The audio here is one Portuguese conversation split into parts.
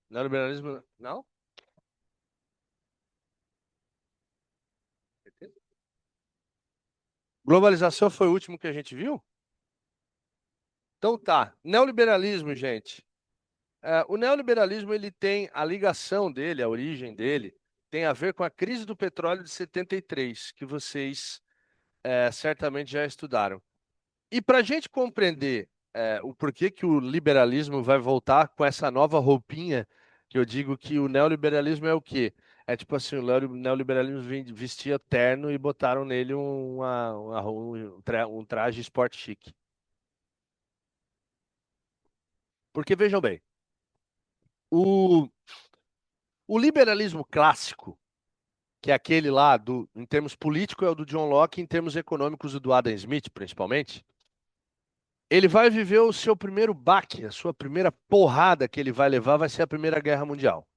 Neoliberalismo, não? Globalização foi o último que a gente viu? Então tá. Neoliberalismo, gente. O neoliberalismo ele tem a ligação dele, a origem dele, tem a ver com a crise do petróleo de 73, que vocês certamente já estudaram. E para a gente compreender o porquê que o liberalismo vai voltar com essa nova roupinha, que eu digo que o neoliberalismo é o quê? É tipo assim, o neoliberalismo vestia terno e botaram nele um traje esporte chique. Porque vejam bem, o, o liberalismo clássico, que é aquele lá em termos políticos é o do John Locke, em termos econômicos o do Adam Smith, principalmente, ele vai viver o seu primeiro baque, a sua primeira porrada que ele vai levar vai ser a Primeira Guerra Mundial.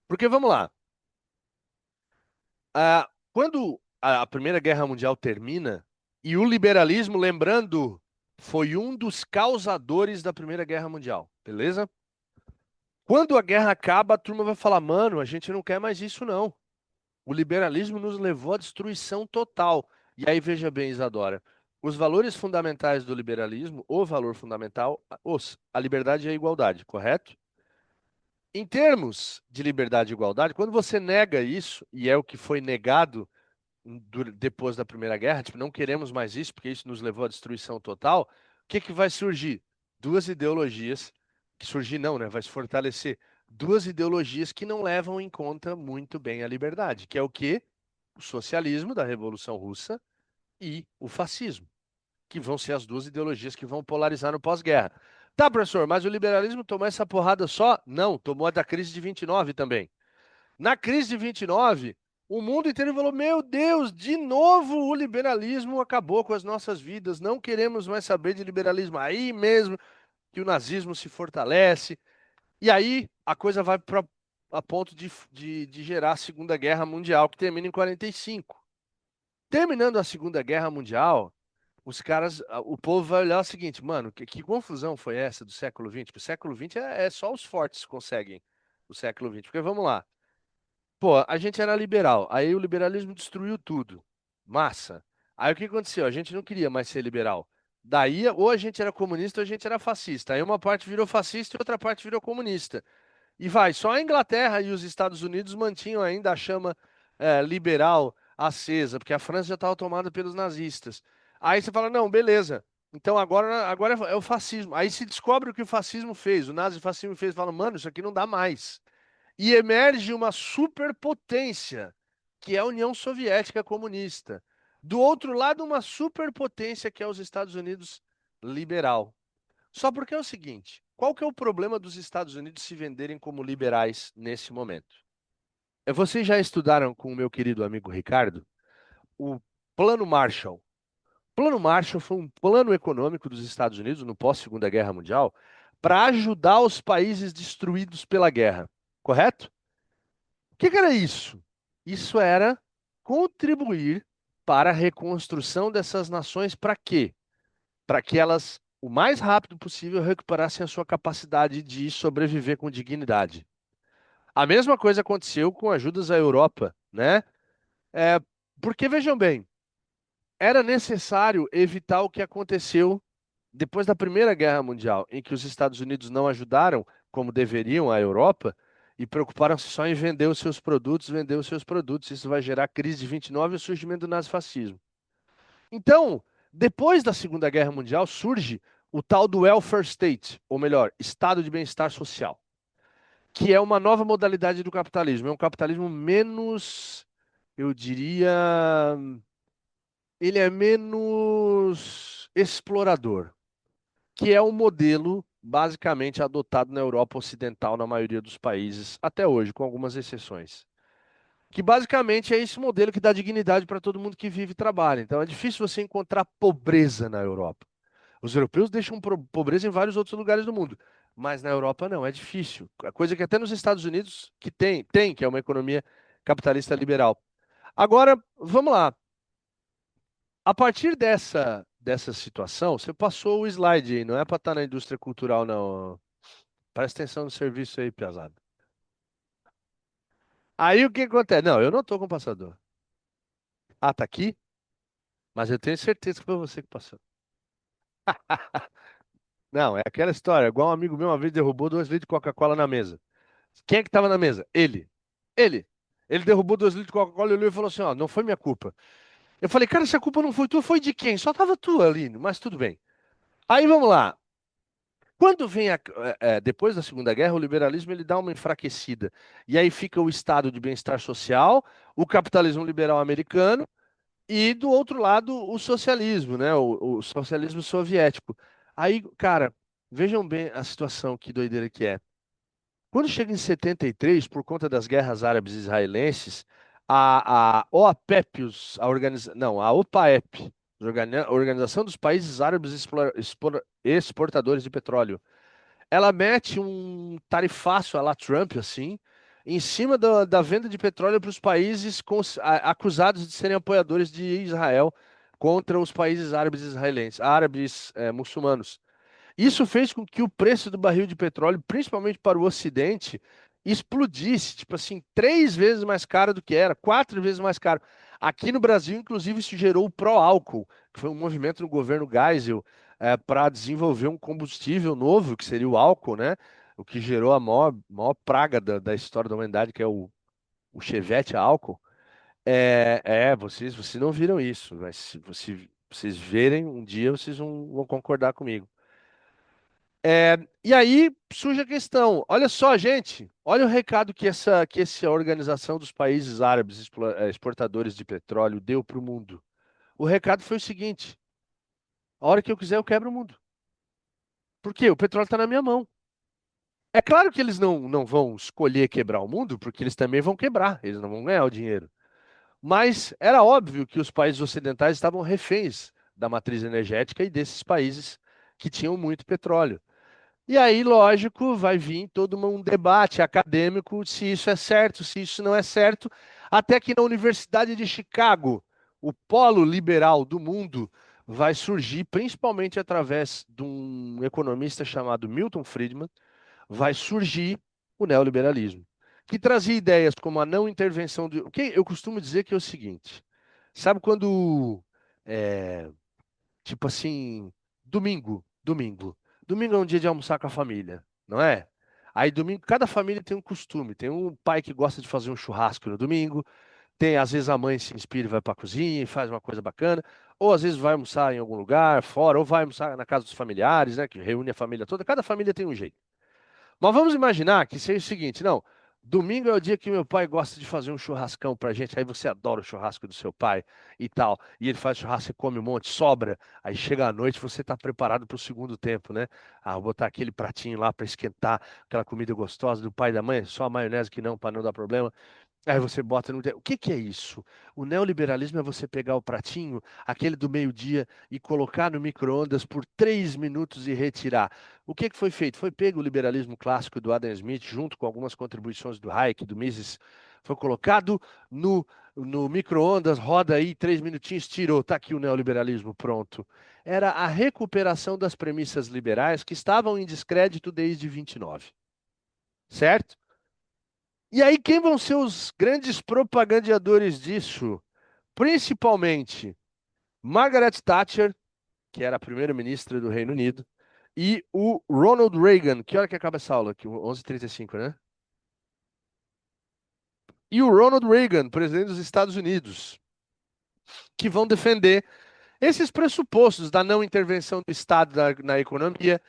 Porque vamos lá, quando a Primeira Guerra Mundial termina, e o liberalismo, lembrando, foi um dos causadores da Primeira Guerra Mundial, beleza? Quando a guerra acaba, a turma vai falar, mano, a gente não quer mais isso não. O liberalismo nos levou à destruição total. E aí veja bem, Isadora, os valores fundamentais do liberalismo, o valor fundamental, a liberdade e a igualdade, correto? Em termos de liberdade e igualdade, quando você nega isso, e é o que foi negado depois da Primeira Guerra, tipo, não queremos mais isso, porque isso nos levou à destruição total, o que que vai surgir? Duas ideologias, que surgir não, né? Vai se fortalecer. Duas ideologias que não levam em conta muito bem a liberdade, que é o quê? O socialismo da Revolução Russa e o fascismo, que vão ser as duas ideologias que vão polarizar no pós-guerra. Tá, professor, mas o liberalismo tomou essa porrada só? Não, tomou a da crise de 29 também. Na crise de 29, o mundo inteiro falou: Meu Deus, de novo o liberalismo acabou com as nossas vidas, não queremos mais saber de liberalismo. Aí mesmo que o nazismo se fortalece, e aí a coisa vai para a ponto de gerar a Segunda Guerra Mundial, que termina em 45. Terminando a Segunda Guerra Mundial, os caras, o povo vai olhar o seguinte, mano, que confusão foi essa do século XX? O século XX é só os fortes que conseguem o século XX. Porque vamos lá. Pô, a gente era liberal, aí o liberalismo destruiu tudo. Massa. Aí o que aconteceu? A gente não queria mais ser liberal. Daí, ou a gente era comunista ou a gente era fascista. Aí uma parte virou fascista e outra parte virou comunista. E vai, só a Inglaterra e os Estados Unidos mantinham ainda a chama liberal acesa, porque a França já estava tomada pelos nazistas. Aí você fala, não, beleza. Então agora é o fascismo. Aí se descobre o que o fascismo fez, o nazifascismo fez, fala, mano, isso aqui não dá mais. E emerge uma superpotência, que é a União Soviética comunista. Do outro lado, uma superpotência, que é os Estados Unidos liberal. Só porque é o seguinte, qual que é o problema dos Estados Unidos se venderem como liberais nesse momento? Vocês já estudaram com o meu querido amigo Ricardo o Plano Marshall. O Plano Marshall foi um plano econômico dos Estados Unidos no pós-Segunda Guerra Mundial para ajudar os países destruídos pela guerra, correto? O que que era isso? Isso era contribuir para a reconstrução dessas nações para quê? Para que elas, o mais rápido possível, recuperassem a sua capacidade de sobreviver com dignidade. A mesma coisa aconteceu com ajudas à Europa, né? É, porque vejam bem, era necessário evitar o que aconteceu depois da Primeira Guerra Mundial, em que os Estados Unidos não ajudaram como deveriam a Europa e preocuparam-se só em vender os seus produtos, vender os seus produtos. Isso vai gerar a crise de 29 e o surgimento do nazifascismo. Então, depois da Segunda Guerra Mundial, surge o tal do welfare state, ou melhor, estado de bem-estar social, que é uma nova modalidade do capitalismo. É um capitalismo menos, eu diria, ele é menos explorador, que é um modelo basicamente adotado na Europa Ocidental, na maioria dos países, até hoje, com algumas exceções. Que basicamente é esse modelo que dá dignidade para todo mundo que vive e trabalha. Então é difícil você encontrar pobreza na Europa. Os europeus deixam pobreza em vários outros lugares do mundo, mas na Europa não, é difícil. A coisa que até nos Estados Unidos que tem, que é uma economia capitalista liberal. Agora, vamos lá. A partir dessa situação, você passou o slide aí, não é para estar na indústria cultural, não. Presta atenção no serviço aí, Piazada. Aí o que acontece? Não, eu não tô com passador. Ah, tá aqui? Mas eu tenho certeza que foi você que passou. Não, é aquela história. Igual um amigo meu uma vez derrubou 2 litros de Coca-Cola na mesa. Quem é que tava na mesa? Ele. Ele. Ele derrubou 2 litros de Coca-Cola e olhou e falou assim: ó, não foi minha culpa. Eu falei, cara, se a culpa não foi tua, foi de quem? Só tava tu ali, mas tudo bem. Aí vamos lá. Quando vem depois da Segunda Guerra, o liberalismo ele dá uma enfraquecida. E aí fica o estado de bem-estar social, o capitalismo liberal americano e do outro lado o socialismo, né? O socialismo soviético. Aí, cara, vejam bem a situação, que doideira que é. Quando chega em 73, por conta das guerras árabes israelenses, a OAPEP, não, a OPAEP, Organização dos Países Árabes Exportadores de Petróleo, ela mete um tarifaço à la Trump, assim, em cima da venda de petróleo para os países acusados de serem apoiadores de Israel contra os países árabes israelenses, árabes muçulmanos. Isso fez com que o preço do barril de petróleo, principalmente para o Ocidente, explodisse, tipo assim, 3 vezes mais caro do que era, 4 vezes mais caro. Aqui no Brasil, inclusive, isso gerou o pró-álcool, que foi um movimento no governo Geisel para desenvolver um combustível novo, que seria o álcool, né? O que gerou a maior praga da história da humanidade, que é o Chevette a álcool. Vocês não viram isso, mas se vocês verem um dia, vocês vão concordar comigo. E aí surge a questão. Olha só, gente. Olha o recado que essa organização dos países árabes exportadores de petróleo deu para o mundo. O recado foi o seguinte: a hora que eu quiser, eu quebro o mundo. Por quê? O petróleo está na minha mão. É claro que eles não vão escolher quebrar o mundo, porque eles também vão quebrar, eles não vão ganhar o dinheiro. Mas era óbvio que os países ocidentais estavam reféns da matriz energética e desses países que tinham muito petróleo. E aí, lógico, vai vir todo um debate acadêmico se isso é certo, se isso não é certo, até que na Universidade de Chicago, o polo liberal do mundo vai surgir, principalmente através de um economista chamado Milton Friedman, vai surgir o neoliberalismo, que trazia ideias como a não intervenção do. O que eu costumo dizer que é o seguinte: sabe quando é, tipo assim, domingo. Domingo é um dia de almoçar com a família, não é? Aí domingo, cada família tem um costume. Tem um pai que gosta de fazer um churrasco no domingo, tem, às vezes a mãe se inspira e vai para a cozinha e faz uma coisa bacana, ou às vezes vai almoçar em algum lugar, fora, ou vai almoçar na casa dos familiares, né, que reúne a família toda. Cada família tem um jeito. Mas vamos imaginar que seja o seguinte, não. Domingo é o dia que meu pai gosta de fazer um churrascão pra gente. Aí você adora o churrasco do seu pai e tal. E ele faz churrasco, você come um monte, sobra. Aí chega a noite, você tá preparado pro segundo tempo, né? Ah, vou botar aquele pratinho lá pra esquentar, aquela comida gostosa do pai e da mãe, só a maionese que não, pra não dar problema. Aí você bota no. O que que é isso? O neoliberalismo é você pegar o pratinho, aquele do meio-dia, e colocar no micro-ondas por 3 minutos e retirar. O que que foi feito? Foi pego o liberalismo clássico do Adam Smith, junto com algumas contribuições do Hayek, do Mises, foi colocado no micro-ondas, roda aí 3 minutinhos, tirou. Tá aqui o neoliberalismo, pronto. Era a recuperação das premissas liberais que estavam em descrédito desde 29, certo? E aí, quem vão ser os grandes propagandeadores disso? Principalmente Margaret Thatcher, que era a primeira-ministra do Reino Unido, e o Ronald Reagan. Que hora que acaba essa aula aqui? 11h35, né? E o Ronald Reagan, presidente dos Estados Unidos, que vão defender esses pressupostos da não intervenção do Estado na economia,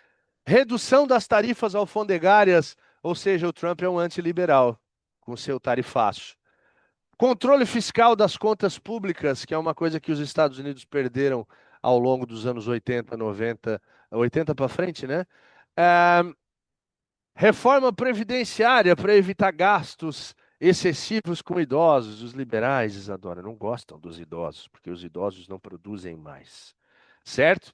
redução das tarifas alfandegárias, ou seja, o Trump é um antiliberal com seu tarifaço. Controle fiscal das contas públicas, que é uma coisa que os Estados Unidos perderam ao longo dos anos 80, 90, 80 para frente, né? Ah, reforma previdenciária para evitar gastos excessivos com idosos. Os liberais, Isadora, não gostam dos idosos, porque os idosos não produzem mais, certo?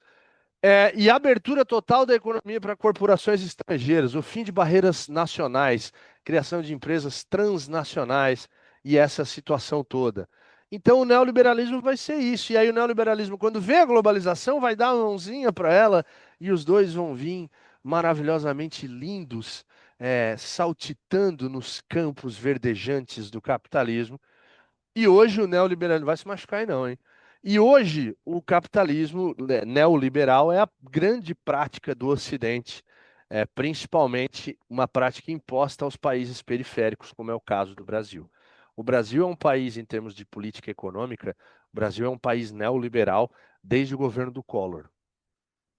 E a abertura total da economia para corporações estrangeiras, o fim de barreiras nacionais, criação de empresas transnacionais e essa situação toda. Então, o neoliberalismo vai ser isso. E aí, o neoliberalismo, quando vê a globalização, vai dar uma mãozinha para ela e os dois vão vir maravilhosamente lindos saltitando nos campos verdejantes do capitalismo. E hoje o neoliberalismo vai se machucar aí não, hein? E hoje o capitalismo neoliberal é a grande prática do Ocidente, principalmente uma prática imposta aos países periféricos, como é o caso do Brasil. O Brasil é um país, em termos de política econômica, o Brasil é um país neoliberal desde o governo do Collor.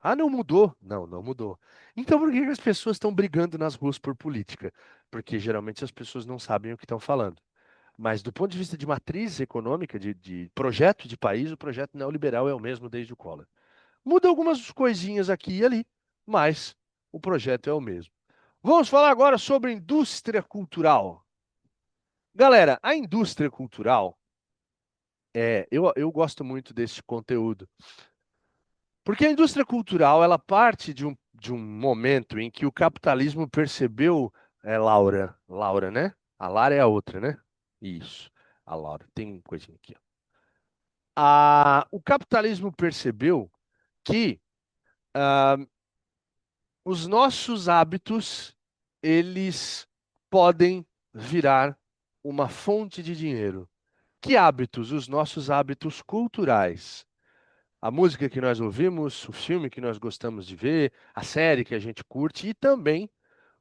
Ah, não mudou? Não, não mudou. Então por que que as pessoas estão brigando nas ruas por política? Porque geralmente as pessoas não sabem o que estão falando. Mas do ponto de vista de matriz econômica, de projeto de país, o projeto neoliberal é o mesmo desde o Collor. Muda algumas coisinhas aqui e ali, mas o projeto é o mesmo. Vamos falar agora sobre indústria cultural. Galera, a indústria cultural, eu gosto muito desse conteúdo, porque a indústria cultural, ela parte de um momento em que o capitalismo percebeu, Laura, né? A Lara é a outra, né? Isso, a Laura. Tem uma coisinha aqui. O capitalismo percebeu que ah, os nossos hábitos, eles podem virar uma fonte de dinheiro. Que hábitos? Os nossos hábitos culturais. A música que nós ouvimos, o filme que nós gostamos de ver, a série que a gente curte e também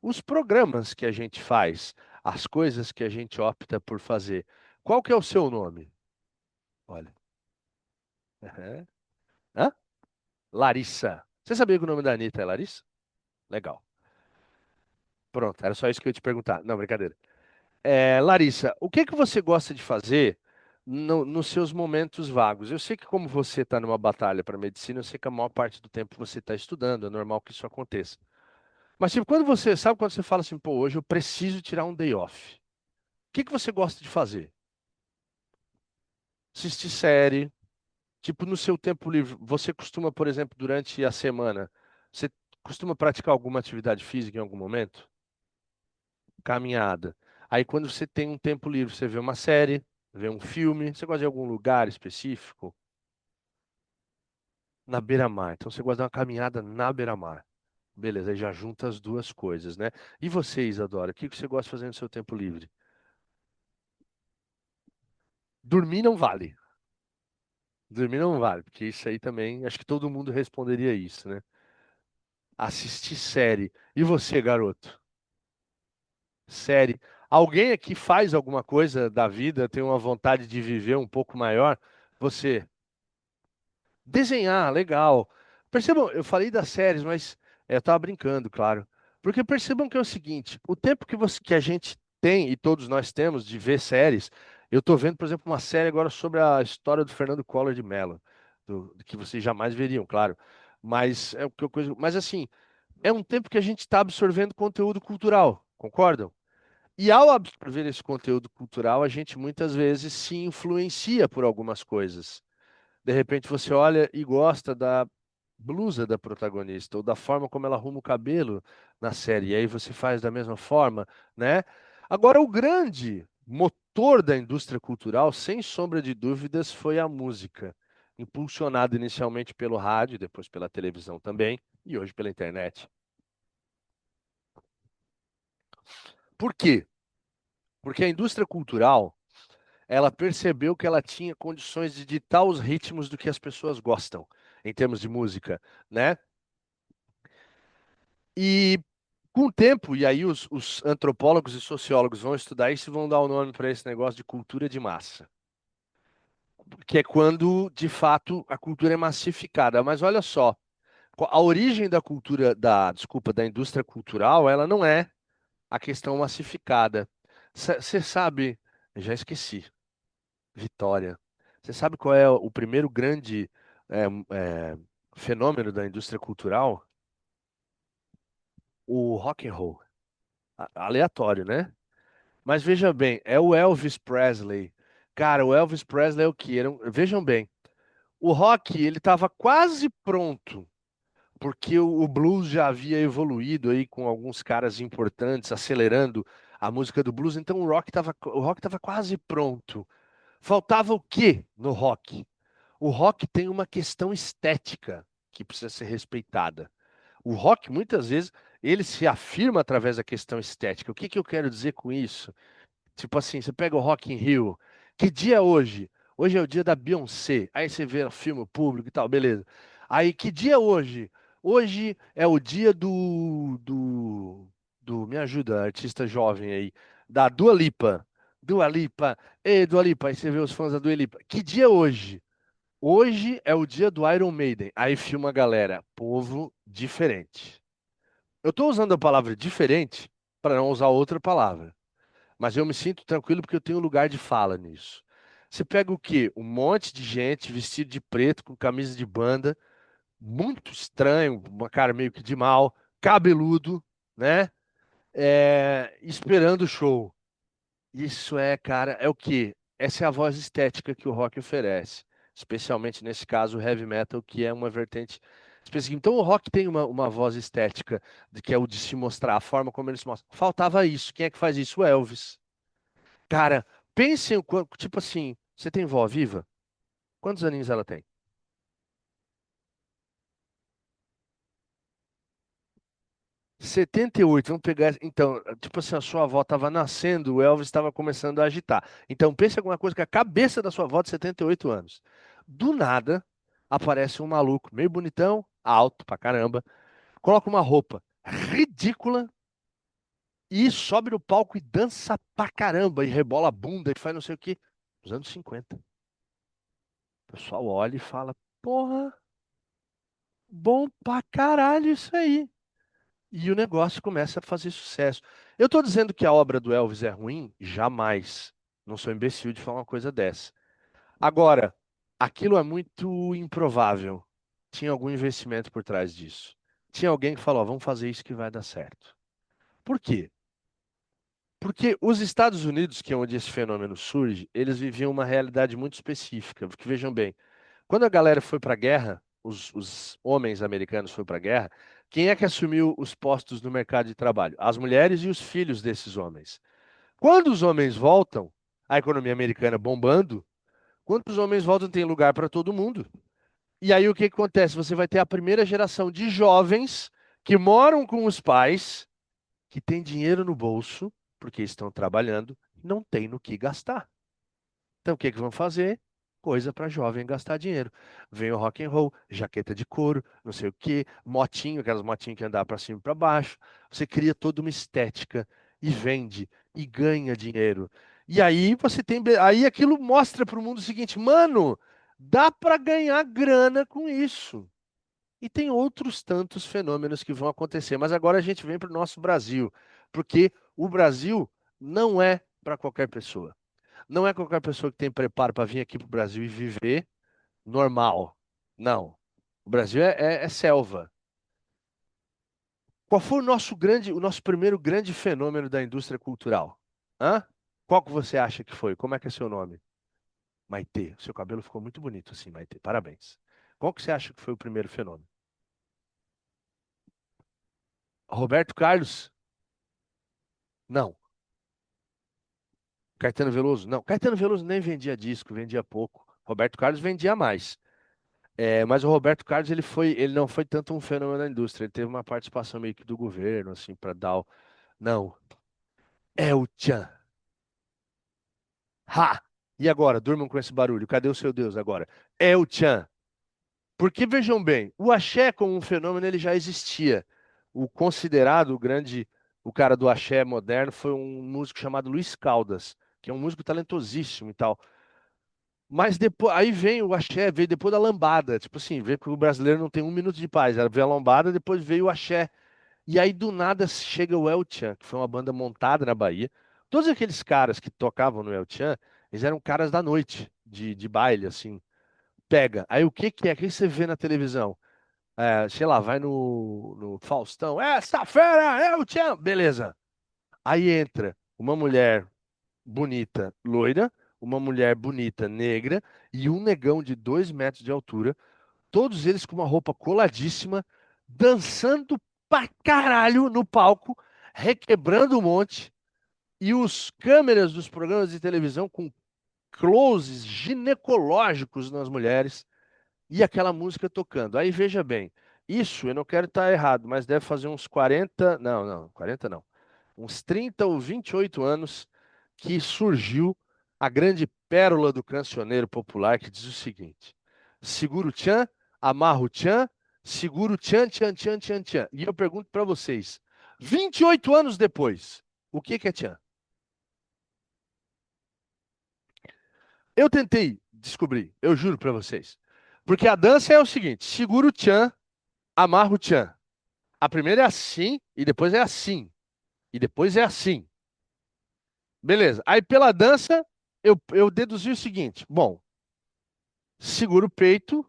os programas que a gente faz, as coisas que a gente opta por fazer. Qual que é o seu nome? Olha. Aham. Hã? Larissa. Você sabia que o nome da Anitta é Larissa? Legal. Pronto, era só isso que eu ia te perguntar. Não, brincadeira. Larissa, o que que você gosta de fazer nos seus momentos vagos? Eu sei que como você está numa batalha para medicina, eu sei que a maior parte do tempo você está estudando, é normal que isso aconteça. Mas tipo, sabe quando você fala assim, pô, hoje eu preciso tirar um day off. O que que você gosta de fazer? Assistir série, tipo no seu tempo livre. Você costuma, por exemplo, durante a semana, você costuma praticar alguma atividade física em algum momento? Caminhada. Aí quando você tem um tempo livre, você vê uma série, vê um filme, você gosta de algum lugar específico? Na beira-mar. Então você gosta de uma caminhada na beira-mar. Beleza, aí já junta as duas coisas, né? E você, Isadora, o que que você gosta de fazer no seu tempo livre? Dormir não vale. Dormir não vale, porque isso aí também, acho que todo mundo responderia isso, né? Assistir série. E você, garoto? Série. Alguém aqui faz alguma coisa da vida, tem uma vontade de viver um pouco maior? Você? Desenhar, legal. Percebam, eu falei das séries, mas eu tava brincando, claro. Porque percebam que é o seguinte, o tempo que a gente tem, e todos nós temos, de ver séries, eu tô vendo, por exemplo, uma série agora sobre a história do Fernando Collor de Mello, que vocês jamais veriam, claro. Mas é o que eu coisa, mas assim, é um tempo que a gente está absorvendo conteúdo cultural, concordam? E ao absorver esse conteúdo cultural, a gente muitas vezes se influencia por algumas coisas. De repente você olha e gosta da blusa da protagonista ou da forma como ela arruma o cabelo na série, e aí você faz da mesma forma, né? Agora, o grande motor da indústria cultural, sem sombra de dúvidas, foi a música, impulsionada inicialmente pelo rádio, depois pela televisão também, e hoje pela internet. Por quê? Porque a indústria cultural, ela percebeu que ela tinha condições de ditar os ritmos do que as pessoas gostam, em termos de música, né? E com o tempo, e aí os antropólogos e sociólogos vão estudar isso e vão dar o nome para esse negócio de cultura de massa, que é quando, de fato, a cultura é massificada. Mas olha só, a origem da cultura, desculpa, da indústria cultural, ela não é a questão massificada. Você sabe, eu já esqueci, Vitória. Você sabe qual é o primeiro grande é, é, fenômeno da indústria cultural? O rock and roll. Aleatório, né? Mas veja bem, é o Elvis Presley. Cara, o Elvis Presley é o que? Vejam bem, o rock ele estava quase pronto, porque o blues já havia evoluído aí com alguns caras importantes acelerando a música do blues, então o rock estava quase pronto. Faltava o quê no rock? O rock tem uma questão estética que precisa ser respeitada. O rock, muitas vezes, ele se afirma através da questão estética. O que que eu quero dizer com isso? Tipo assim, você pega o Rock in Rio. Que dia é hoje? Hoje é o dia da Beyoncé. Aí você vê o filme público e tal, beleza. Aí, que dia é hoje? Hoje é o dia me ajuda, artista jovem aí, da Dua Lipa. Dua Lipa, ei, Dua Lipa. Aí você vê os fãs da Dua Lipa. Que dia é hoje? Hoje é o dia do Iron Maiden. Aí filma a galera, povo diferente. Eu tô usando a palavra diferente para não usar outra palavra. Mas eu me sinto tranquilo porque eu tenho lugar de fala nisso. Você pega o quê? Um monte de gente vestido de preto, com camisa de banda, muito estranho, uma cara meio que de mal, cabeludo, né? Esperando o show. Isso é, cara, é o quê? Essa é a voz estética que o rock oferece. Especialmente nesse caso, o heavy metal, que é uma vertente específica. Então, o rock tem uma voz estética, que é o de se mostrar, a forma como ele se mostra. Faltava isso. Quem é que faz isso? O Elvis. Cara, pensem, tipo assim, você tem vó viva? Quantos aninhos ela tem? 78. Vamos pegar. Então, tipo assim, a sua avó estava nascendo, o Elvis estava começando a agitar. Então, pense em alguma coisa que a cabeça da sua avó de 78 anos. Do nada, aparece um maluco, meio bonitão, alto pra caramba, coloca uma roupa ridícula e sobe no palco e dança pra caramba, e rebola a bunda e faz não sei o quê. Nos anos 50. O pessoal olha e fala: Porra, bom pra caralho isso aí. E o negócio começa a fazer sucesso. Eu estou dizendo que a obra do Elvis é ruim? Jamais. Não sou imbecil de falar uma coisa dessa. Agora, aquilo é muito improvável. Tinha algum investimento por trás disso. Tinha alguém que falou: "Ó, vamos fazer isso que vai dar certo." Por quê? Porque os Estados Unidos, que é onde esse fenômeno surge, eles viviam uma realidade muito específica. Porque vejam bem, quando a galera foi para a guerra, os homens americanos foram para a guerra, quem é que assumiu os postos no mercado de trabalho? As mulheres e os filhos desses homens. Quando os homens voltam, a economia americana bombando, quando os homens voltam, tem lugar para todo mundo. E aí o que que acontece? Você vai ter a primeira geração de jovens que moram com os pais, que têm dinheiro no bolso, porque estão trabalhando, não tem no que gastar. Então, o que que vão fazer? Coisa para jovem gastar dinheiro. Vem o rock and roll, jaqueta de couro, não sei o quê, motinho, aquelas motinhas que andar para cima e para baixo. Você cria toda uma estética e vende e ganha dinheiro. E aí você tem, aí aquilo mostra para o mundo o seguinte, mano, dá para ganhar grana com isso. E tem outros tantos fenômenos que vão acontecer, mas agora a gente vem para o nosso Brasil, porque o Brasil não é para qualquer pessoa. Não é qualquer pessoa que tem preparo para vir aqui para o Brasil e viver normal. Não. O Brasil é selva. Qual foi o nosso primeiro grande fenômeno da indústria cultural? Hã? Qual que você acha que foi? Como é que é seu nome? Maitê. Seu cabelo ficou muito bonito assim, Maitê. Parabéns. Qual que você acha que foi o primeiro fenômeno? Roberto Carlos? Não. Caetano Veloso? Não. Caetano Veloso nem vendia disco, vendia pouco. Roberto Carlos vendia mais. Mas o Roberto Carlos ele não foi tanto um fenômeno da indústria, ele teve uma participação meio que do governo, assim, para dar o... Não, é o Tchan. Ha! E agora, durmam com esse barulho. Cadê o seu Deus agora? É o Tchan. Porque vejam bem, o axé como um fenômeno ele já existia. O considerado o grande, o cara do axé moderno foi um músico chamado Luiz Caldas, que é um músico talentosíssimo e tal. Mas depois, aí vem o axé, veio depois da lambada. Tipo assim, veio que o brasileiro não tem um minuto de paz. Ela veio a lambada, depois veio o axé. E aí do nada chega o El Chan, que foi uma banda montada na Bahia. Todos aqueles caras que tocavam no El Chan, eles eram caras da noite, de baile, assim. Pega. Aí o que que é? O que você vê na televisão? Sei lá, vai no Faustão. Essa fera é o Chan! Beleza. Aí entra uma mulher bonita, loira, uma mulher bonita, negra, e um negão de 2 metros de altura, todos eles com uma roupa coladíssima, dançando pra caralho no palco, requebrando um monte, e os câmeras dos programas de televisão com closes ginecológicos nas mulheres, e aquela música tocando. Aí veja bem, Isso, eu não quero estar errado, mas deve fazer uns 40, não, não, 40 não. Uns 30 ou 28 anos que surgiu a grande pérola do cancioneiro popular que diz o seguinte: segura o tchan, amarra o tchan, segura o tchan, tchan, tchan, tchan, tchan. E eu pergunto para vocês, 28 anos depois, o que que é tchan? Eu tentei descobrir, eu juro para vocês. Porque a dança é o seguinte: segura o tchan, amarra o tchan. A primeira é assim, e depois é assim, e depois é assim. Beleza. Aí pela dança, eu deduzi o seguinte: bom, segura o peito,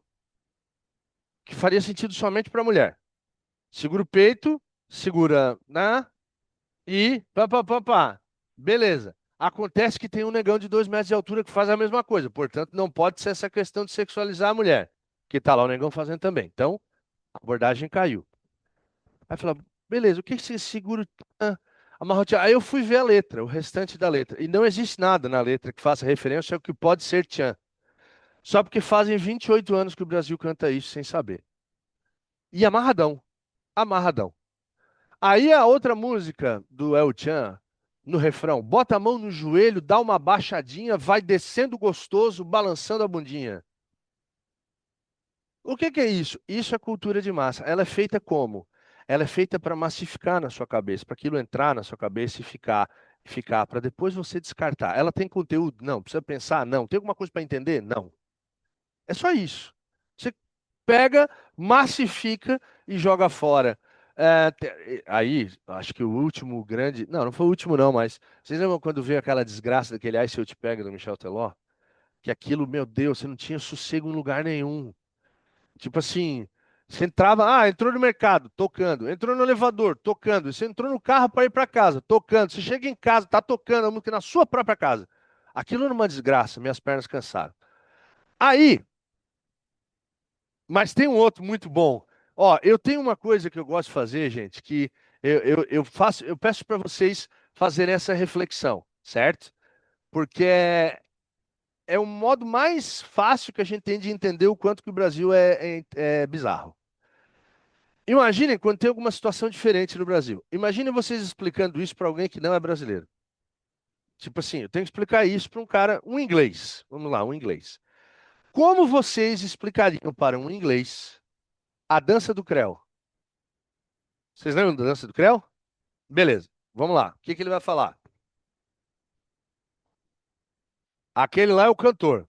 que faria sentido somente para mulher. Segura o peito, segura e pá, pá, pá, pá. Beleza. Acontece que tem um negão de 2 metros de altura que faz a mesma coisa. Portanto, não pode ser essa questão de sexualizar a mulher, que tá lá o negão fazendo também. Então, a abordagem caiu. Aí fala, beleza, o que que você segura? Amarrotear. Aí eu fui ver a letra, o restante da letra. E não existe nada na letra que faça referência ao que pode ser tchan. Só porque fazem 28 anos que o Brasil canta isso sem saber. E amarradão, amarradão. Aí a outra música do El Chan, no refrão, bota a mão no joelho, dá uma baixadinha, vai descendo gostoso, balançando a bundinha. O que que é isso? Isso é cultura de massa. Ela é feita como? Ela é feita para massificar na sua cabeça, para aquilo entrar na sua cabeça e ficar, para depois você descartar. Ela tem conteúdo? Não. Precisa pensar? Não. Tem alguma coisa para entender? Não. É só isso. Você pega, massifica e joga fora. Aí, acho que o último grande. Não, não foi o último, não, mas. Vocês lembram quando veio aquela desgraça daquele Ai Se Eu Te Pego do Michel Teló? Que aquilo, meu Deus, você não tinha sossego em lugar nenhum. Tipo assim, você entrava, entrou no mercado, tocando. Entrou no elevador, tocando. Você entrou no carro para ir para casa, tocando. Você chega em casa, tá tocando a música na sua própria casa. Aquilo era uma desgraça, minhas pernas cansaram. Aí. Mas tem um outro muito bom. Ó, eu tenho uma coisa que eu gosto de fazer, gente, que eu faço, eu peço para vocês fazerem essa reflexão, certo? Porque é o modo mais fácil que a gente tem de entender o quanto que o Brasil é bizarro. Imaginem quando tem alguma situação diferente no Brasil. Imaginem vocês explicando isso para alguém que não é brasileiro. Tipo assim, eu tenho que explicar isso para um cara, um inglês. Vamos lá, um inglês. Como vocês explicariam para um inglês a dança do creu? Vocês lembram da dança do creu? Beleza, vamos lá. O que que ele vai falar? Aquele lá é o cantor.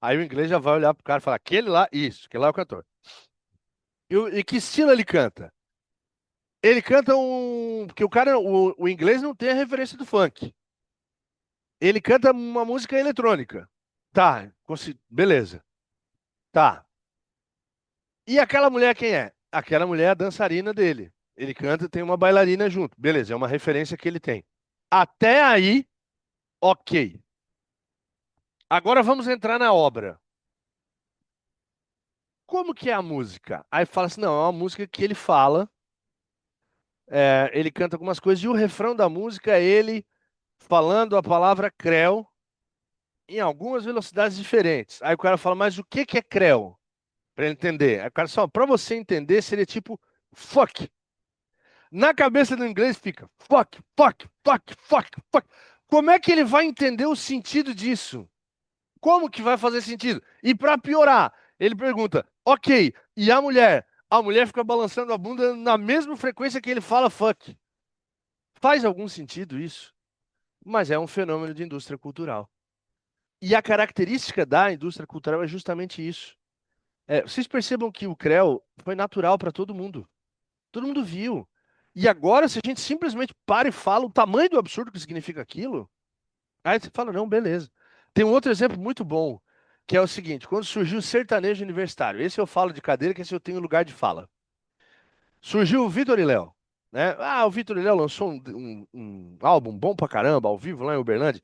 Aí o inglês já vai olhar pro cara e falar: aquele lá, isso, aquele lá é o cantor. E que estilo ele canta? Ele canta um. Porque o cara, o inglês não tem a referência do funk. Ele canta uma música eletrônica. Tá, beleza. Tá. E aquela mulher quem é? Aquela mulher é a dançarina dele. Ele canta, tem uma bailarina junto. Beleza, é uma referência que ele tem. Até aí, ok. Agora vamos entrar na obra. Como que é a música? Aí fala assim, não, é uma música que ele fala, ele canta algumas coisas, e o refrão da música é ele falando a palavra creu em algumas velocidades diferentes. Aí o cara fala, mas o que que é creu? Pra ele entender. Aí o cara só, pra você entender, seria tipo fuck. Na cabeça do inglês fica fuck, fuck, fuck, fuck, fuck. Como é que ele vai entender o sentido disso? Como que vai fazer sentido? E para piorar, ele pergunta: ok, e a mulher? A mulher fica balançando a bunda na mesma frequência que ele fala fuck. Faz algum sentido isso? Mas é um fenômeno de indústria cultural. E a característica da indústria cultural é justamente isso. Vocês percebam que o CREO foi natural para todo mundo. Todo mundo viu. E agora, se a gente simplesmente para e fala o tamanho do absurdo que significa aquilo, aí você fala, não, beleza. Tem um outro exemplo muito bom, que é o seguinte, quando surgiu o sertanejo universitário, esse eu falo de cadeira, que esse eu tenho lugar de fala. Surgiu o Vitor e Léo, né? O Vitor e Léo lançou um álbum bom pra caramba, ao vivo, lá em Uberlândia.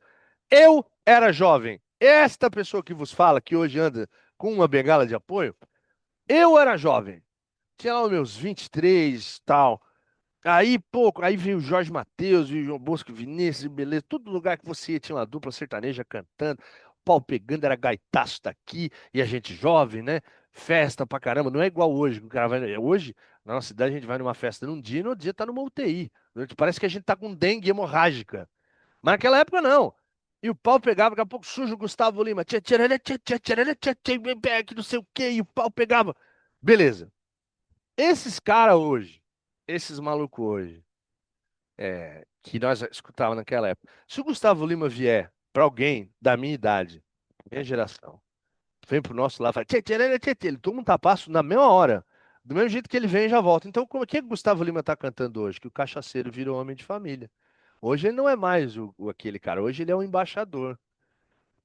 Eu era jovem. Esta pessoa que vos fala, que hoje anda com uma bengala de apoio, eu era jovem. Tinha lá os meus 23 tal. Aí, pouco, aí veio o Jorge Mateus, veio o João Bosco, Vinícius, beleza, todo lugar que você ia tinha uma dupla sertaneja cantando, pau pegando, era gaitaço daqui, e a gente jovem, né? festa pra caramba. Não é igual hoje, que o cara vai. Hoje, na nossa cidade, a gente vai numa festa num dia e no outro dia tá numa UTI. Parece que a gente tá com dengue hemorrágica. Mas naquela época não. E o pau pegava, daqui a pouco sujo o Gustavo Lima. Tchê, tchê, tchê, tchê, tchê, tchê, tchê, que não sei o quê, e o pau pegava. Beleza. Esses caras hoje, esses malucos hoje, que nós escutávamos naquela época. Se o Gustavo Lima vier pra alguém da minha idade, minha geração, vem pro nosso lado, fala, tchê, tchê, tchê, tchê, tchê, ele toma um tapaço na mesma hora. Do mesmo jeito que ele vem e já volta. Então, como é que o Gustavo Lima tá cantando hoje? Que o cachaceiro virou homem de família. Hoje ele não é mais aquele cara, hoje ele é um embaixador.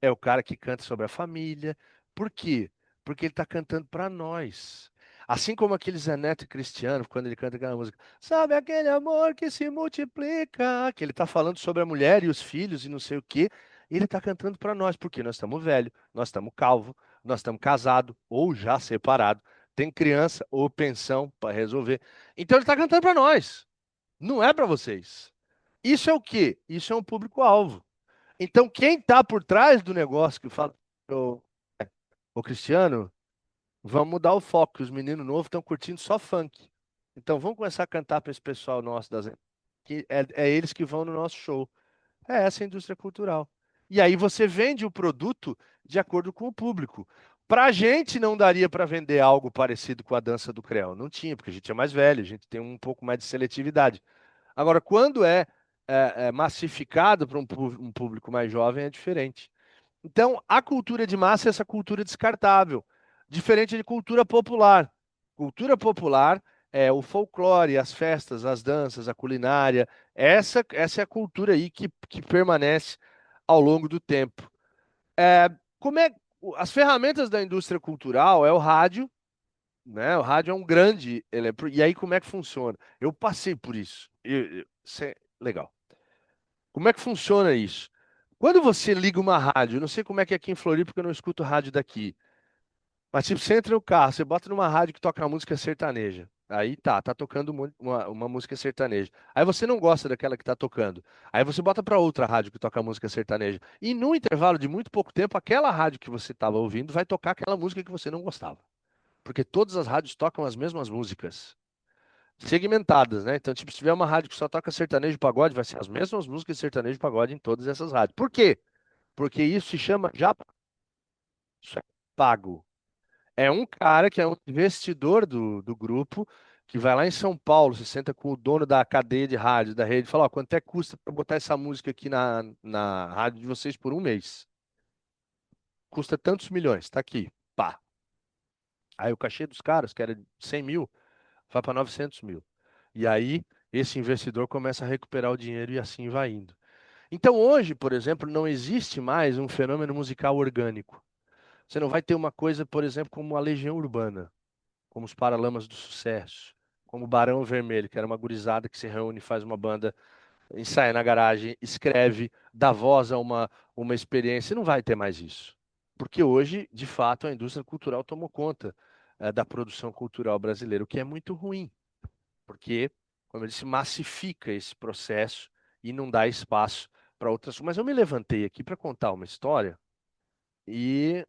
É o cara que canta sobre a família. Por quê? Porque ele está cantando para nós. Assim como aquele Zé Neto e Cristiano, quando ele canta aquela música, sabe aquele amor que se multiplica, que ele está falando sobre a mulher e os filhos e não sei o quê, e ele está cantando para nós, porque nós estamos velhos, nós estamos calvos, nós estamos casados ou já separados, tem criança ou pensão para resolver. Então ele está cantando para nós, não é para vocês. Isso é o quê? Isso é um público-alvo. Então, quem está por trás do negócio que fala, ô, ô Cristiano, vamos mudar o foco, que os meninos novos estão curtindo só funk. Então, vamos começar a cantar para esse pessoal nosso, que é eles que vão no nosso show. É essa a indústria cultural. E aí você vende o produto de acordo com o público. Para a gente não daria para vender algo parecido com a dança do Creu. Não tinha, porque a gente é mais velho, a gente tem um pouco mais de seletividade. Agora, quando é massificado para um público mais jovem, é diferente. Então, a cultura de massa é essa cultura descartável, diferente de cultura popular. Cultura popular é o folclore, as festas, as danças, a culinária. Essa é a cultura aí que permanece ao longo do tempo. É, como é, as ferramentas da indústria cultural é o rádio, né? O rádio é um grande. E aí, como é que funciona? Eu passei por isso. Isso é legal. Como é que funciona isso? Quando você liga uma rádio, eu não sei como é que é aqui em Floripa, porque eu não escuto rádio daqui. Mas tipo, você entra no carro, você bota numa rádio que toca música sertaneja. Aí tá tocando uma música sertaneja. Aí você não gosta daquela que tá tocando. Aí você bota pra outra rádio que toca música sertaneja. E no intervalo de muito pouco tempo, aquela rádio que você estava ouvindo vai tocar aquela música que você não gostava. Porque todas as rádios tocam as mesmas músicas. Segmentadas, né? Então, tipo, se tiver uma rádio que só toca sertanejo e pagode, vai ser as mesmas músicas de sertanejo e pagode em todas essas rádios. Por quê? Porque isso se chama já isso é pago. É um cara que é um investidor do grupo que vai lá em São Paulo, se senta com o dono da cadeia de rádio, da rede, e fala: Ó, quanto é que custa para botar essa música aqui na rádio de vocês por um mês? Custa tantos milhões, tá aqui. Pá. Aí o cachê dos caras, que era 100 mil, vai para 900 mil. E aí esse investidor começa a recuperar o dinheiro e assim vai indo. Então hoje, por exemplo, não existe mais um fenômeno musical orgânico. Você não vai ter uma coisa, por exemplo, como a Legião Urbana, como os Paralamas do Sucesso, como o Barão Vermelho, que era uma gurizada que se reúne, faz uma banda, ensaia na garagem, escreve, dá voz a uma experiência. Não vai ter mais isso. Porque hoje, de fato, a indústria cultural tomou conta, da produção cultural brasileira, o que é muito ruim, porque, como eu disse, massifica esse processo e não dá espaço para outras. Mas eu me levantei aqui para contar uma história e.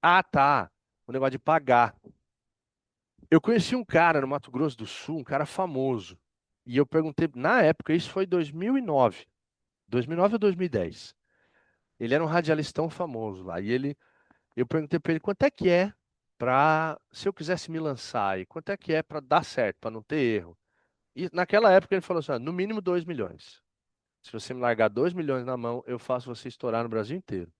Ah, tá. O negócio de pagar. Eu conheci um cara no Mato Grosso do Sul, um cara famoso. E eu perguntei, na época, isso foi 2009. 2009 ou 2010. Ele era um radialistão famoso lá. Eu perguntei para ele quanto é que é para, se eu quisesse me lançar, e quanto é que é para dar certo, para não ter erro. E naquela época ele falou assim, ó, no mínimo 2 milhões. Se você me largar 2 milhões na mão, eu faço você estourar no Brasil inteiro.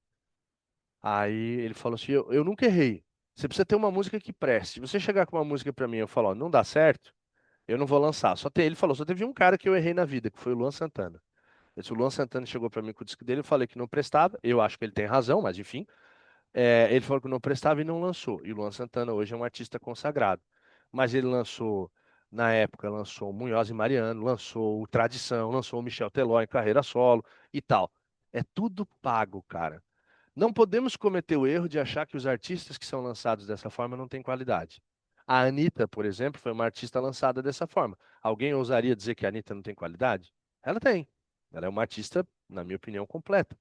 Aí ele falou assim, eu nunca errei. Você precisa ter uma música que preste. Se você chegar com uma música para mim e eu falar, ó, não dá certo, eu não vou lançar. Ele falou, só teve um cara que eu errei na vida, que foi o Luan Santana. Esse o Luan Santana chegou para mim com o disco dele, eu falei que não prestava. Eu acho que ele tem razão, mas enfim. Ele falou que não prestava e não lançou. E o Luan Santana hoje é um artista consagrado. Mas ele lançou, na época, lançou o Munhoz e Mariano, lançou o Tradição, lançou o Michel Teló em carreira solo e tal. É tudo pago, cara. Não podemos cometer o erro de achar que os artistas que são lançados dessa forma não têm qualidade. A Anitta, por exemplo, foi uma artista lançada dessa forma. Alguém ousaria dizer que a Anitta não tem qualidade? Ela tem. Ela é uma artista, na minha opinião, completa.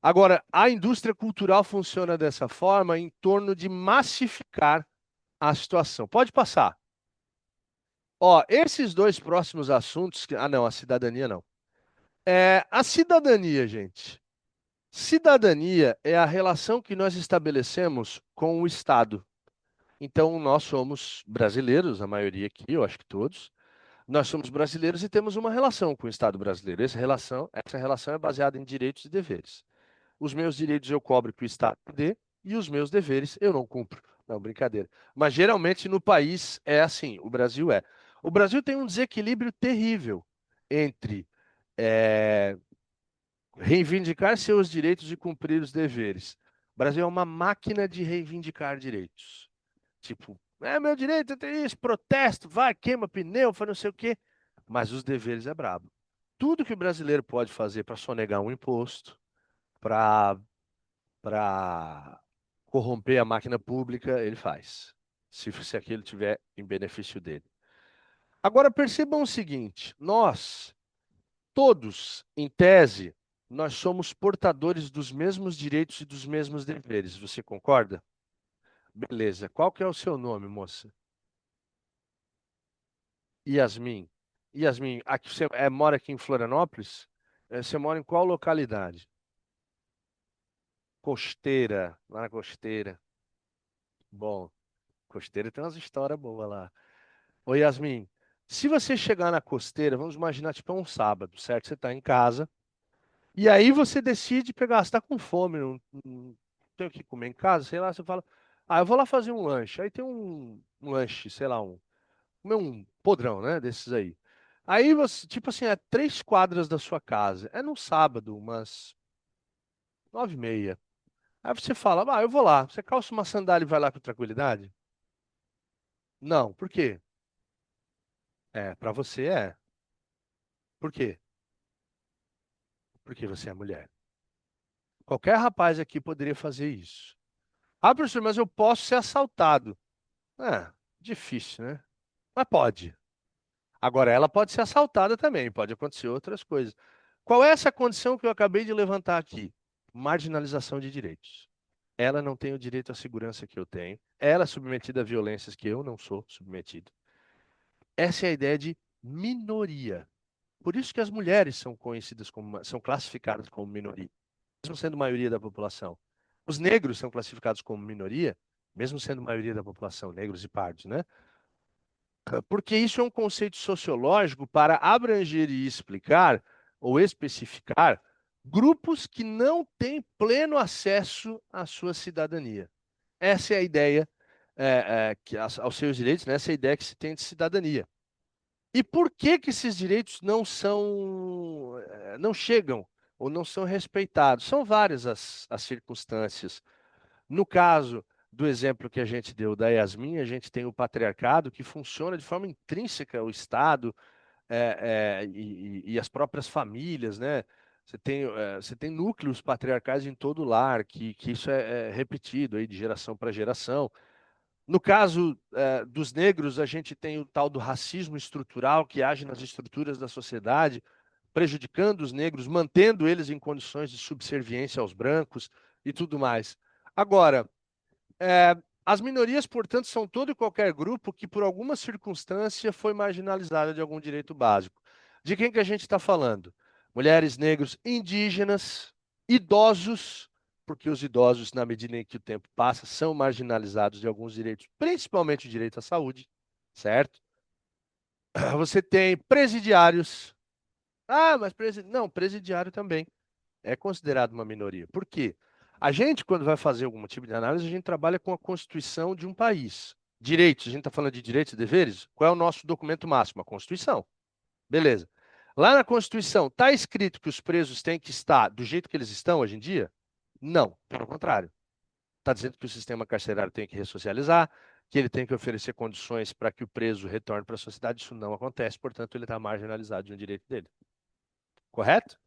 Agora, a indústria cultural funciona dessa forma em torno de massificar a situação. Pode passar. Ó, esses dois próximos assuntos. Ah, não, a cidadania não. A cidadania, gente. Cidadania é a relação que nós estabelecemos com o Estado. Então, nós somos brasileiros, a maioria aqui, eu acho que todos. Nós somos brasileiros e temos uma relação com o Estado brasileiro. Essa relação é baseada em direitos e deveres. Os meus direitos eu cobro que o Estado dê e os meus deveres eu não cumpro. Não, brincadeira. Mas geralmente no país é assim, o Brasil é. O Brasil tem um desequilíbrio terrível entre eh, reivindicar seus direitos e cumprir os deveres. O Brasil é uma máquina de reivindicar direitos. Tipo, é meu direito, eu tenho isso, protesto, vai, queima pneu, faz não sei o quê. Mas os deveres é brabo. Tudo que o brasileiro pode fazer para sonegar um imposto, para corromper a máquina pública, ele faz. Se aquilo tiver em benefício dele. Agora percebam o seguinte: nós, todos, em tese, nós somos portadores dos mesmos direitos e dos mesmos deveres. Você concorda? Beleza. Qual que é o seu nome, moça? Yasmin. Yasmin, aqui você mora aqui em Florianópolis? Você mora em qual localidade? Costeira, lá na Costeira. Bom, Costeira tem umas histórias boas lá. Ô Yasmin, se você chegar na Costeira, vamos imaginar tipo é um sábado, certo? Você está em casa, e aí você decide pegar, você está com fome, não tem o que comer em casa, sei lá, você fala, ah, eu vou lá fazer um lanche. Aí tem um lanche, sei lá, comer um podrão, né, desses aí. Aí você, tipo assim, é 3 quadras da sua casa. É num sábado, umas 9h30. Aí você fala, ah, eu vou lá. Você calça uma sandália e vai lá com tranquilidade? Não, por quê? Pra você é. Por quê? Porque você é mulher. Qualquer rapaz aqui poderia fazer isso. Ah, professor, mas eu posso ser assaltado. É, difícil, né? Mas pode. Agora, ela pode ser assaltada também, pode acontecer outras coisas. Qual é essa condição que eu acabei de levantar aqui? Marginalização de direitos. Ela não tem o direito à segurança que eu tenho. Ela é submetida a violências que eu não sou submetido. Essa é a ideia de minoria. Por isso que as mulheres são conhecidas como, são classificadas como minoria, mesmo sendo maioria da população. Os negros são classificados como minoria, mesmo sendo maioria da população, negros e pardos, né? Porque isso é um conceito sociológico para abranger e explicar ou especificar grupos que não têm pleno acesso à sua cidadania. Essa é a ideia aos seus direitos, né? Essa é a ideia que se tem de cidadania. E por que que esses direitos não chegam ou não são respeitados? São várias as circunstâncias. No caso do exemplo que a gente deu da Yasmin, a gente tem o patriarcado que funciona de forma intrínseca ao Estado e as próprias famílias, né? Você tem núcleos patriarcais em todo lar, que isso é repetido aí de geração para geração. No caso dos negros, a gente tem o tal do racismo estrutural que age nas estruturas da sociedade, prejudicando os negros, mantendo eles em condições de subserviência aos brancos e tudo mais. Agora, as minorias, portanto, são todo e qualquer grupo que, por alguma circunstância, foi marginalizado de algum direito básico. De quem que a gente está falando? Mulheres, negros, indígenas, idosos, porque os idosos, na medida em que o tempo passa, são marginalizados de alguns direitos, principalmente o direito à saúde, certo? Você tem presidiários. Ah, mas não, presidiário também é considerado uma minoria. Por quê? A gente, quando vai fazer algum tipo de análise, a gente trabalha com a Constituição de um país. Direitos, a gente está falando de direitos e deveres? Qual é o nosso documento máximo? A Constituição. Beleza. Lá na Constituição, está escrito que os presos têm que estar do jeito que eles estão hoje em dia? Não, pelo contrário. Está dizendo que o sistema carcerário tem que ressocializar, que ele tem que oferecer condições para que o preso retorne para a sociedade. Isso não acontece, portanto, ele está marginalizado de um direito dele. Correto?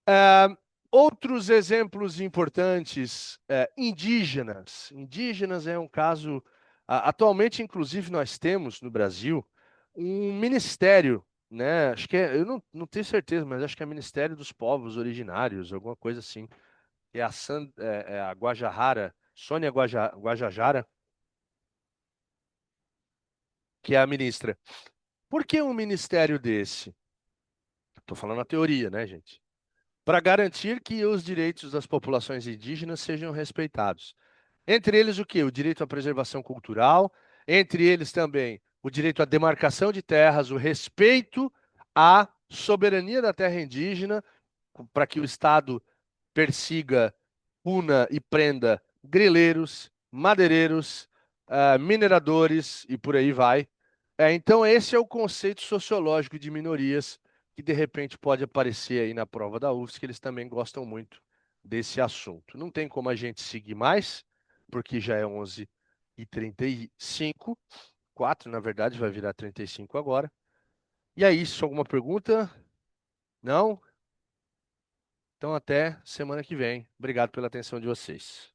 Ah, outros exemplos importantes, indígenas. Indígenas é um caso. Atualmente, inclusive, nós temos no Brasil um ministério né? Acho que é, eu não tenho certeza, mas acho que é Ministério dos Povos Originários, alguma coisa assim. É a, é a Guajajara, Sônia Guajajara, que é a ministra. Por que um ministério desse? Estou falando a teoria, né, gente? Para garantir que os direitos das populações indígenas sejam respeitados. Entre eles o quê? O direito à preservação cultural, entre eles também o direito à demarcação de terras, o respeito à soberania da terra indígena, para que o Estado persiga, puna e prenda grileiros, madeireiros, mineradores e por aí vai. Então, esse é o conceito sociológico de minorias que de repente pode aparecer aí na prova da UFSC, que eles também gostam muito desse assunto. Não tem como a gente seguir mais, porque já é 11h35, 4 na verdade, vai virar 35 agora. E é isso, alguma pergunta? Não? Então até semana que vem. Obrigado pela atenção de vocês.